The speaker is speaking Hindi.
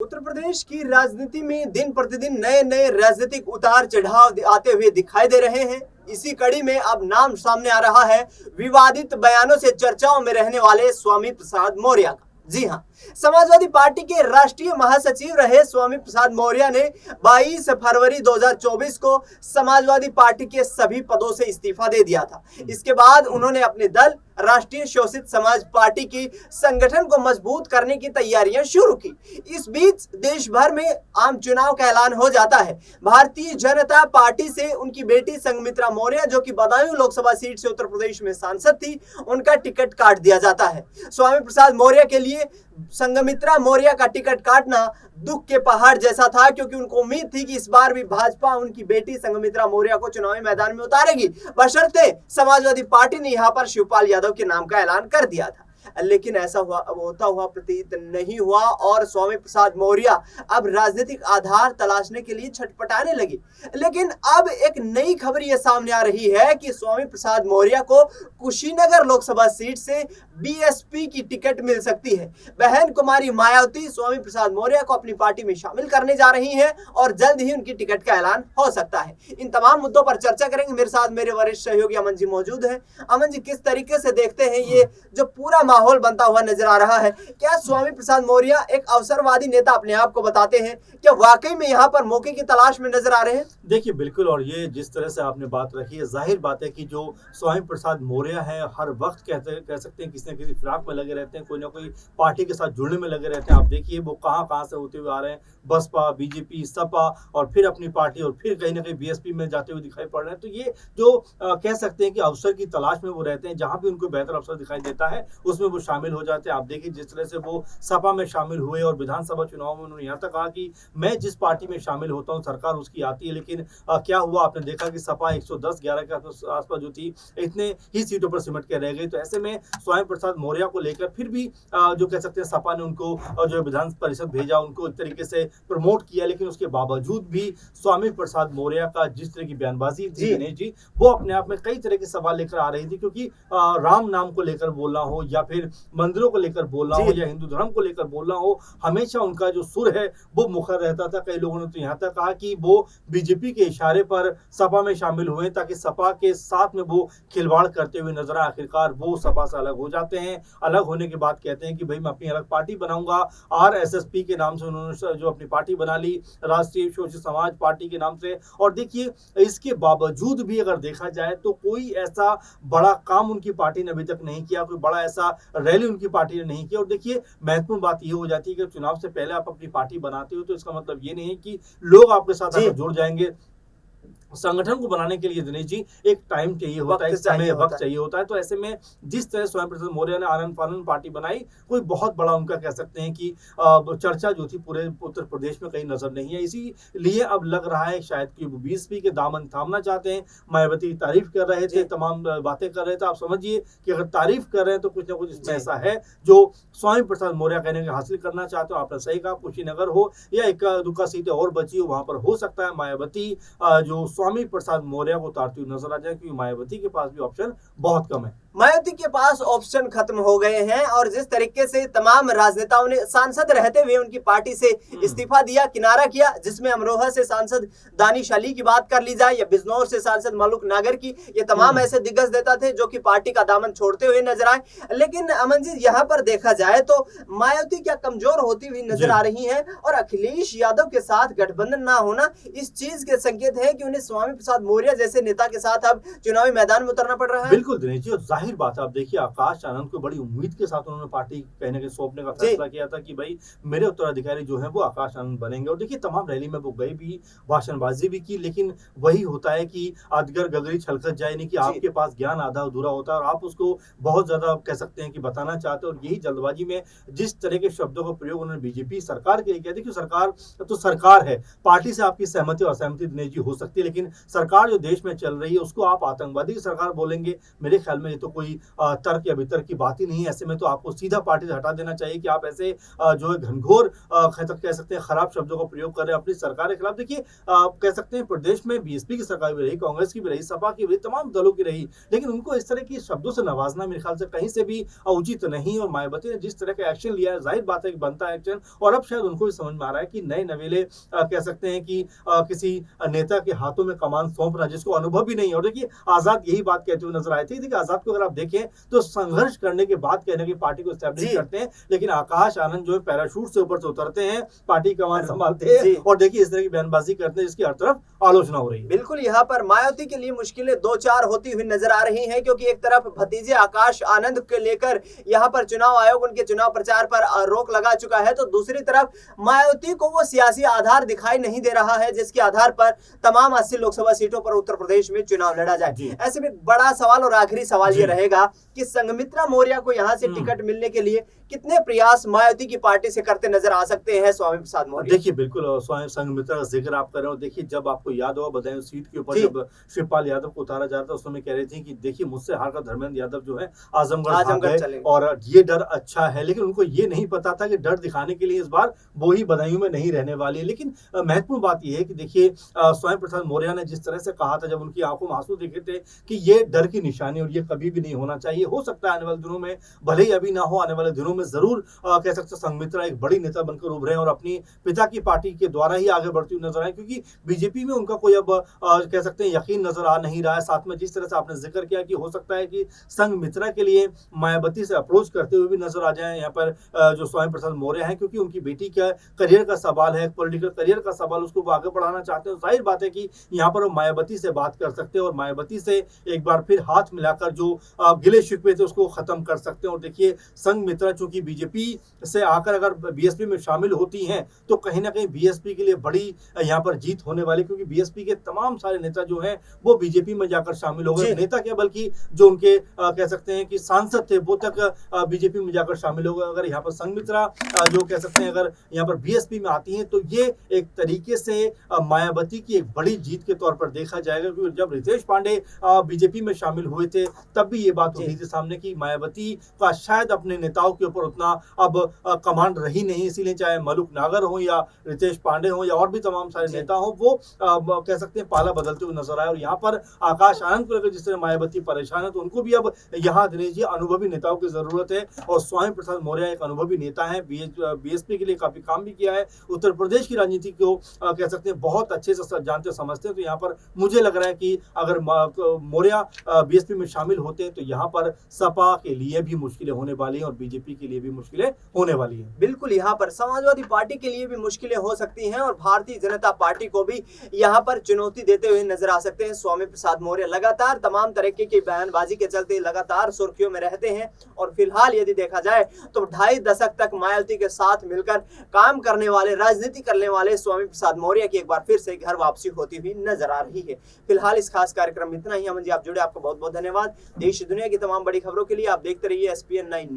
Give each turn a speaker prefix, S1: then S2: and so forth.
S1: उत्तर प्रदेश की राजनीति में दिन प्रतिदिन नए नए राजनीतिक उतार चढ़ाव आते हुए दिखाई दे रहे हैं। इसी कड़ी में अब नाम सामने आ रहा है विवादित बयानों से चर्चाओं में रहने वाले स्वामी प्रसाद मौर्य का। जी हां, समाजवादी पार्टी के राष्ट्रीय महासचिव रहे स्वामी प्रसाद मौर्य ने 22 फरवरी 2024 को समाजवादी पार्टी के सभी पदों से इस्तीफा दे दिया था। इसके बाद उन्होंने अपने दल राष्ट्रीय शोषित समाज पार्टी की संगठन को मजबूत करने की तैयारियां शुरू की। इस बीच देश भर में आम चुनाव का ऐलान हो जाता है। भारतीय जनता पार्टी से उनकी बेटी संघमित्रा मौर्य, जो कि बदायूं लोकसभा सीट से उत्तर प्रदेश में सांसद थी, उनका टिकट काट दिया जाता है। स्वामी प्रसाद मौर्य के लिए संघमित्रा मौर्य का टिकट काटना दुख के पहाड़ जैसा था, क्योंकि उनको उम्मीद थी कि इस बार भी भाजपा उनकी बेटी संघमित्रा मौर्य को चुनावी मैदान में उतारेगी, बशर्ते समाजवादी पार्टी ने यहां पर शिवपाल यादव के नाम का ऐलान कर दिया था। लेकिन ऐसा होता हुआ प्रतीत नहीं हुआ और स्वामी प्रसाद मौर्य अब राजनीतिक आधार तलाशने के लिए छटपटाने लगे। लेकिन अब एक नई खबर यह सामने आ रही है कि स्वामी प्रसाद मौर्य को कुशीनगर लोकसभा सीट से बीएसपी की टिकट मिल सकती है। बहन कुमारी मायावती स्वामी प्रसाद मौर्य को अपनी पार्टी में शामिल करने जा रही हैं और जल्द ही उनकी टिकट का ऐलान हो सकता है। इन तमाम मुद्दों पर चर्चा करेंगे। मेरे साथ मेरे वरिष्ठ सहयोगी अमन जी मौजूद हैं। अमन जी, किस तरीके से देखते हैं ये जो पूरा माहौल बनता हुआ नजर आ रहा है? क्या स्वामी प्रसाद मौर्य एक अवसरवादी नेता अपने आप को बताते हैं? क्या वाकई में यहाँ पर मौके की तलाश में नजर आ रहे हैं?
S2: देखिए, बिल्कुल। और ये जिस तरह से आपने बात रखी है, जाहिर बात है कि जो स्वामी प्रसाद मौर्य है, हर वक्त कह सकते हैं किसी न किसी फिराक में लगे रहते हैं, कोई ना कोई पार्टी के साथ जुड़ने में लगे रहते हैं। आप देखिए वो कहाँ से होते हुए आ रहे हैं, बसपा, बीजेपी, सपा, और फिर अपनी पार्टी, और फिर कहीं ना कहीं बीएसपी में जाते हुए दिखाई पड़ रहे हैं। तो ये जो कह सकते हैं कि अवसर की तलाश में वो रहते हैं, जहाँ भी उनको बेहतर अवसर दिखाई देता है उसमें वो शामिल हो जाते हैं। आप देखिए जिस तरह से वो सपा में शामिल हुए और विधानसभा चुनाव में उन्होंने यहाँ तक कहा कि मैं जिस पार्टी में शामिल होता हूँ सरकार उसकी आती है। लेकिन क्या हुआ, आपने देखा कि सपा 110-11 के आसपास जो थी, इतने ही सीटों पर सिमट के रह गई। तो ऐसे में स्वामी प्रसाद मौर्य को लेकर फिर भी जो कह सकते हैं सपा ने उनको जो विधान परिषद भेजा, उनको एक तरीके से प्रमोट किया। लेकिन उसके बावजूद भी स्वामी प्रसाद मौर्य का जिस तरह की बयानबाजी थी दिनेश जी, वो अपने आप में कई तरह के सवाल लेकर आ रही थी। क्योंकि राम नाम को लेकर बोलना हो, या फिर मंदिरों को लेकर बोलना हो, या हिंदू धर्म को लेकर बोलना हो, हमेशा उनका जो सुर है वो मुखर रहता था। कई लोगों ने तो यहाँ तक कहा कि वो बीजेपी के इशारे पर सपा में शामिल हुए ताकि सपा के साथ में वो खिलवाड़ करते हुए नजर आए। आखिरकार वो सपा से अलग हो जाते हैं। अलग होने के बाद कहते हैं कि भाई मैं अपनी अलग पार्टी बनाऊंगा। आरएसएसपी के नाम से उन्होंने जो अपनी पार्टी बना ली, राष्ट्रीय शोषित समाज पार्टी के नाम से। और देखिए इसके बावजूद भी अगर देखा जाए तो कोई ऐसा बड़ा काम उनकी पार्टी ने अभी तक नहीं किया, कोई बड़ा ऐसा रैली उनकी पार्टी ने नहीं किया। और देखिए महत्वपूर्ण बात यह हो जाती है कि चुनाव से पहले आप अपनी पार्टी बनाते हो तो इसका मतलब ये नहीं है कि लोग आपके साथ जुड़ जाएंगे। संगठन को बनाने के लिए दिनेश जी एक टाइम चाहिए होता है, समय वक्त चाहिए होता है। तो ऐसे में जिस तरह स्वामी प्रसाद मौर्य ने आनंद फानंद पार्टी बनाई, कोई बहुत बड़ा उनका कह सकते हैं कि चर्चा जो थी पूरे उत्तर प्रदेश में कहीं नजर नहीं है। इसीलिए अब लग रहा है शायद कि वो बीएसपी के दामन थामना चाहते हैं। मायावती तारीफ कर रहे थे, तमाम बातें कर रहे थे। आप समझिए कि अगर तारीफ कर रहे हैं तो कुछ ना कुछ इसमें ऐसा है जो स्वामी प्रसाद मौर्य कहने के हासिल करना चाहते हो। आपने सही कहा, कुशीनगर हो या एक दुक्का सीटें और बची हो, वहां पर हो सकता है मायावती जो स्वामी प्रसाद मौर्य को उतारती हुई नजर आ जाए, क्योंकि मायावती के पास भी ऑप्शन बहुत कम है।
S1: मायावती के पास ऑप्शन खत्म हो गए हैं और जिस तरीके से तमाम राजनेताओं ने सांसद रहते हुए उनकी पार्टी से इस्तीफा दिया, किनारा किया, जिसमें अमरोहा से सांसद दानिश अली की बात कर ली जाए या बिजनौर से सांसद मलुक नागर की, ये तमाम ऐसे दिग्गज नेता थे जो कि पार्टी का दामन छोड़ते हुए नजर आए। लेकिन अमन जी, यहाँ पर देखा जाए तो मायावती क्या कमजोर होती हुई नजर आ रही है और अखिलेश यादव के साथ गठबंधन ना होना इस चीज के संकेत है कि उन्हें स्वामी प्रसाद मौर्य जैसे नेता के साथ अब चुनावी मैदान में उतरना पड़ रहा है।
S2: बिल्कुल दिनेश जी, और जाहिर बात है, आप देखिए आकाश आनंद को बड़ी उम्मीद के साथ उन्होंने पार्टी कहने के सौंपने का फैसला किया था कि भाई मेरे उत्तराधिकारी जो है वो आकाश आनंद बनेंगे। और देखिए तमाम रैली में वो गए भी, भाषणबाजी भी की। लेकिन वही होता है कि अजगर गगरी छलकत जाए नहीं, कि आपके पास ज्ञान आधा अधूरा होता है और आप उसको बहुत ज्यादा कह सकते हैं कि बताना चाहते हैं। और यही जल्दबाजी में जिस तरह के शब्दों का प्रयोग उन्होंने बीजेपी सरकार के लिए किया। देखिए सरकार तो सरकार है, पार्टी से आपकी सहमति और असहमति दिनेश जी हो सकती है, लेकिन सरकार जो देश में चल रही है उसको आप आतंकवादी की सरकार बोलेंगे, मेरे ख्याल में ये तो कोई तर्क या वितर्क की बात ही नहीं है। ऐसे में तो आपको सीधा पार्टी से हटा देना चाहिए कि आप ऐसे जो है घनघोर कह सकते हैं खराब शब्दों का प्रयोग कर रहे हैं अपनी सरकार के खिलाफ। देखिए कह सकते हैं प्रदेश में बीएसपी की सरकार भी रही, कांग्रेस की भी रही, सपा की भी रही, तमाम दलों की रही, लेकिन उनको इस तरह की शब्दों से नवाजना मेरे ख्याल से कहीं से भी उचित नहीं। और मायावती ने जिस तरह का एक्शन लिया है, जाहिर बात है कि बनता है एक्शन, और अब शायद उनको भी समझ में आ रहा है कि नए नवेले कह सकते हैं कि किसी नेता के हाथों में कमान सौंपना जिसको अनुभव भी नहीं है। और देखिए आजाद यही बात कहते हुए नजर आए थे। देखिए आजाद को अगर आप देखें तो संघर्ष करने के बाद कहने की पार्टी को एस्टैब्लिश करते हैं, लेकिन आकाश आनंद जो है पैराशूट से ऊपर से उतरते हैं, पार्टी कमान संभालते हैं और देखिए इस तरह की बयानबाजी करते हैं जिसकी हर तरफ आलोचना हो रही है।
S1: बिल्कुल, यहाँ पर मायावती के लिए मुश्किलें दो चार होती हुई नजर आ रही हैं, क्योंकि एक तरफ भतीजे आकाश आनंद के लेकर यहाँ पर चुनाव आयोग उनके चुनाव प्रचार पर रोक लगा चुका है, तो दूसरी तरफ मायावती को वो सियासी आधार दिखाई नहीं दे रहा है जिसके आधार पर तमाम 80 लोकसभा सीटों पर उत्तर प्रदेश में चुनाव लड़ा जाए। ऐसे में बड़ा सवाल और आखिरी सवाल ये रहेगा कि संघमित्रा मौर्य को यहाँ से टिकट मिलने के लिए कितने प्रयास मायावती की पार्टी से करते नजर आ सकते हैं स्वामी प्रसाद मौर्य?
S2: देखिए बिल्कुल स्वयं संघमित्रा का जिक्र आप कर रहे हो। देखिए जब आपको याद होगा बदायूं सीट के ऊपर जब शिवपाल यादव को उतारा जा रहा था उस समय कह रही थी कि देखिए मुझसे हार का धर्मेंद्र यादव जो है आजमगढ़ चले और ये डर अच्छा है, लेकिन उनको ये नहीं पता था कि डर दिखाने के लिए इस बार वो ही बदायूं में नहीं रहने वाली है। लेकिन महत्वपूर्ण बात यह है कि देखिए स्वयं प्रसाद मौर्य ने जिस तरह से कहा था जब उनकी आंखों में आंसू दिखे थे कि ये डर की निशानी और ये कभी भी नहीं होना चाहिए। हो सकता है आने वाले दिनों में, भले ही अभी ना हो, आने वाले दिनों में जरूर कह सकते संघमित्रा एक बड़ी नेता बनकर उभरे और अपनी पिता की पार्टी के द्वारा ही आगे बढ़ती हुई नजर आए, क्योंकि बीजेपी में उनका कोई अब कह सकते हैं यकीन नजर आ नहीं रहा है। साथ में जिस तरह से आपने जिक्र किया कि हो सकता है कि संघमित्रा के लिए मायावती से अप्रोच करते हुए भी नजर आ जाए यहाँ पर जो स्वयं प्रसाद मौर्य हैं, क्योंकि उनकी बेटी का करियर का सवाल है, पॉलिटिकल करियर का सवाल, उसको वो आगे बढ़ाना चाहते हैं। जाहिर बात है कि यहाँ पर वो मायावती से बात कर सकते हैं और मायावती से एक बार फिर हाथ मिलाकर जो गिले शिकवे थे उसको खत्म कर सकते हैं। और देखिए संघमित्रा चूंकि बीजेपी से आकर अगर बीएसपी में शामिल होती हैं तो कहीं ना कहीं बीएसपी के लिए बड़ी यहाँ पर जीत होने वाली, क्योंकि बीएसपी के तमाम सारे नेता जो हैं वो बीजेपी में जाकर शामिल हो गए। नेता क्या बल्कि जो उनके कह सकते हैं कि सांसद थे वो तक बीजेपी में जाकर शामिल हो गए। अगर यहाँ पर संघमित्रा जो कह सकते हैं अगर यहाँ पर बीएसपी में आती हैं तो ये एक तरीके से मायावती की एक बड़ी जीत के तौर पर देखा जाएगा, क्योंकि जब रितेश पांडे बीजेपी में शामिल हुए थे तब भी ये बात उठी थी सामने की मायावती का शायद अपने नेताओं के ऊपर उतना अब कमांड रही नहीं, इसीलिए चाहे मलुक नागर हो या रितेश पांडे हो या और भी तमाम सारे नेता हो वो कह सकते हैं पाला बदलते हुए नजर आए। और यहाँ पर आकाश आनंद को लेकर जिस तरह मायावती परेशान है तो उनको भी अब यहाँ दिनेश जी अनुभवी नेताओं की जरूरत है। और स्वयं प्रसाद मौर्य एक अनुभवी नेता है, बीएसपी के लिए काफी काम भी किया है, उत्तर प्रदेश की राजनीति को कह सकते हैं बहुत अच्छे से जानते समझते हैं। तो यहाँ पर मुझे लग रहा है कि अगर मौर्य बीएसपी में शामिल होते हैं तो यहाँ पर सपा के लिए भी मुश्किलें होने वाली हैं और बीजेपी के लिए भी मुश्किलें होने वाली हैं।
S1: बिल्कुल, यहाँ पर समाजवादी पार्टी के लिए भी मुश्किलें हो सकती हैं और भारतीय जनता पार्टी को भी यहाँ पर चुनौती देते हुए नजर आ सकते हैं। स्वामी प्रसाद मौर्य लगातार तमाम तरीके की बयानबाजी के चलते लगातार सुर्खियों में रहते हैं और फिलहाल यदि देखा जाए तो 2.5 दशक तक मायावती के साथ मिलकर काम करने वाले, राजनीति करने वाले स्वामी प्रसाद मौर्य की एक बार फिर से घर वापसी होती हुई नजर आ रही है। फिलहाल इस खास कार्यक्रम में इतना ही। अमन जी आप जुड़े, आपको बहुत बहुत धन्यवाद। देश दुनिया की तमाम बड़ी खबरों के लिए आप देखते रहिए SPN 9 न्यूज।